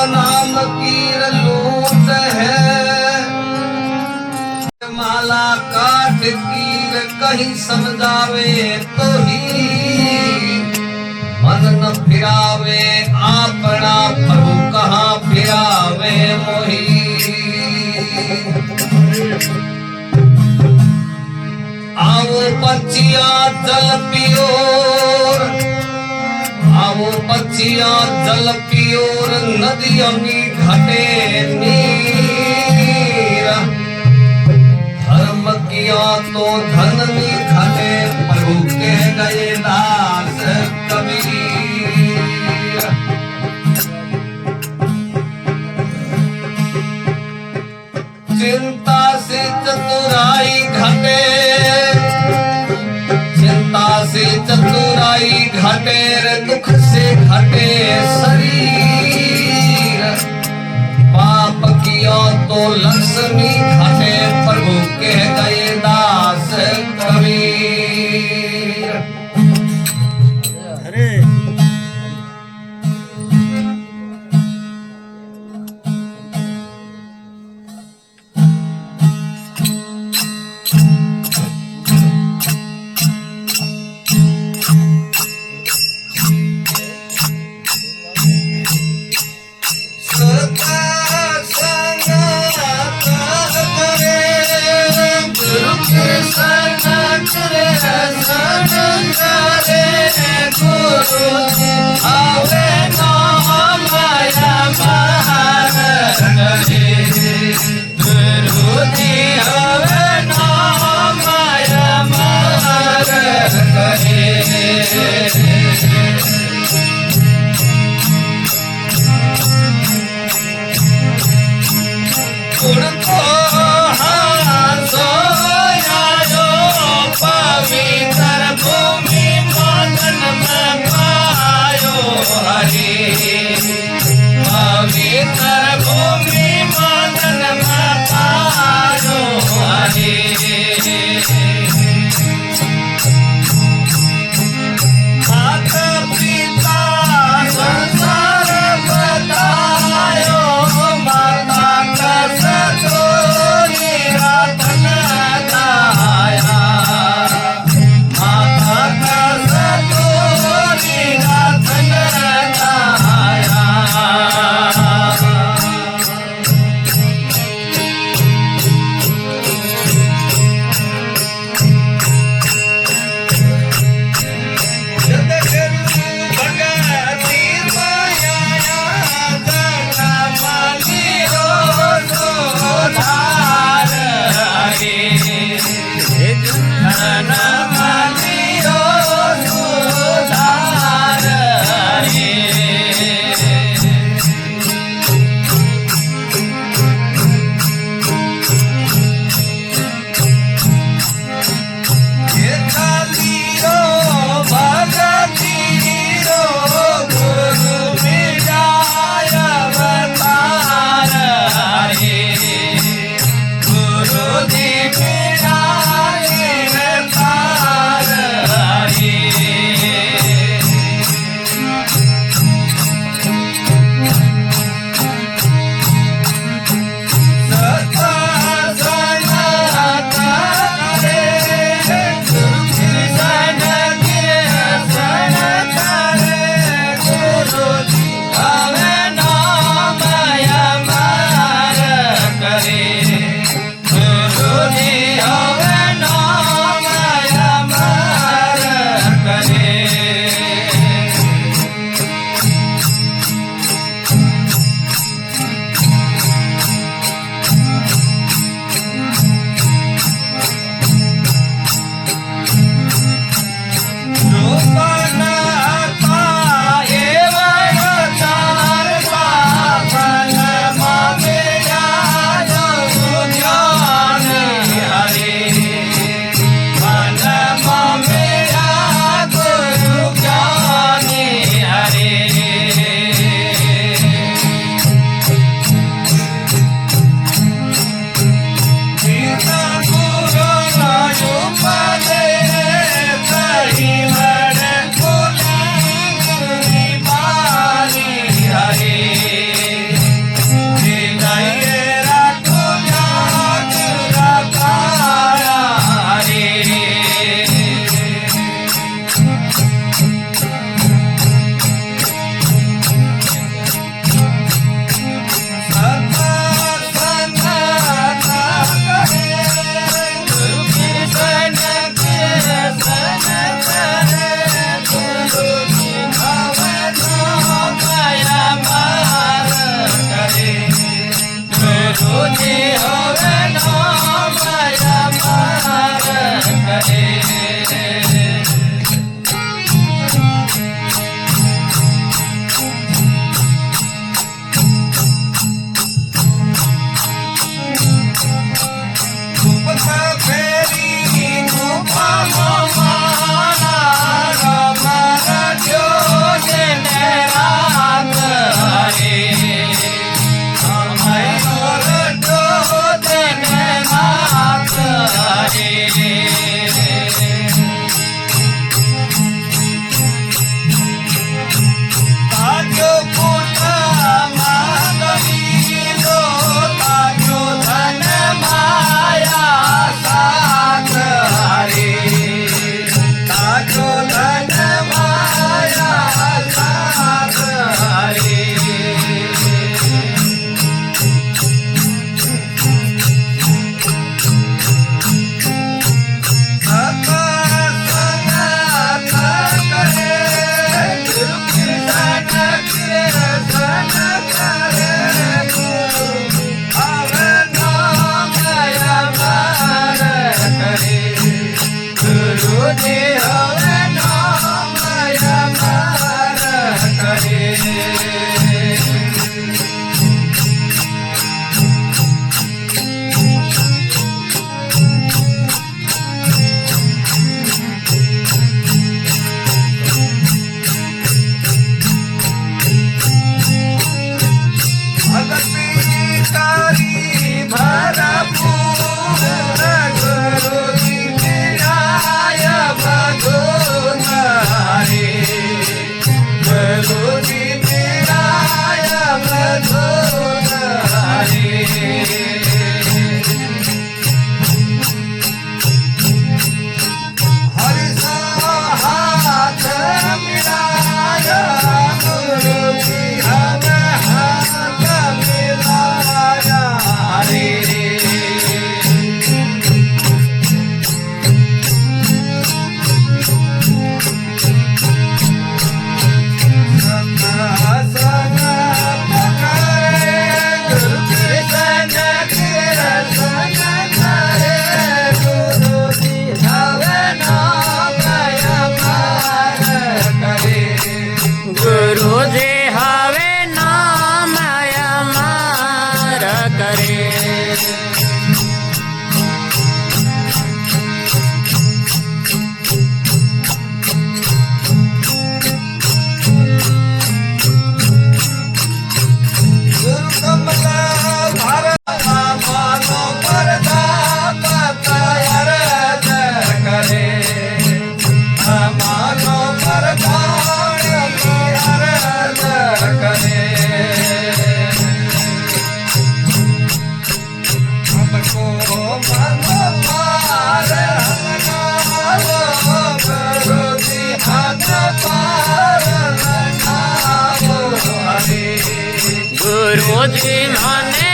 नाम की लूट है, माला काट कीर कहीं समझावे तो ही मन न फिरावे अपना प्रभु कहाँ फिरावे मोही। आओ पक्षिया जल पियो, आओ पक्षिया जल पियो, नदियों की घटे नीर, धर्म किया तो धन में घटे, प्रभु के गए दास कबीर। चिंता से चतुराई घटे, चिंता से चतुराई घटे, दुख से घटे शरीर, पाप किया तो लक्ष्मी घटे, प्रभु के गए दास कबीर। अरे हरि सा हाथ मिलाया गुरु जी हमें हाथ मिलाया रे गुरुजी हवे नाम अमार करे गुरु कमला भारत मानो प्रताप तैयार करे मानो प्रताप तैयार करे हमको मनो पार लगाओ गुरु जी हाथ पार लगाओ हरे गुरुजी माने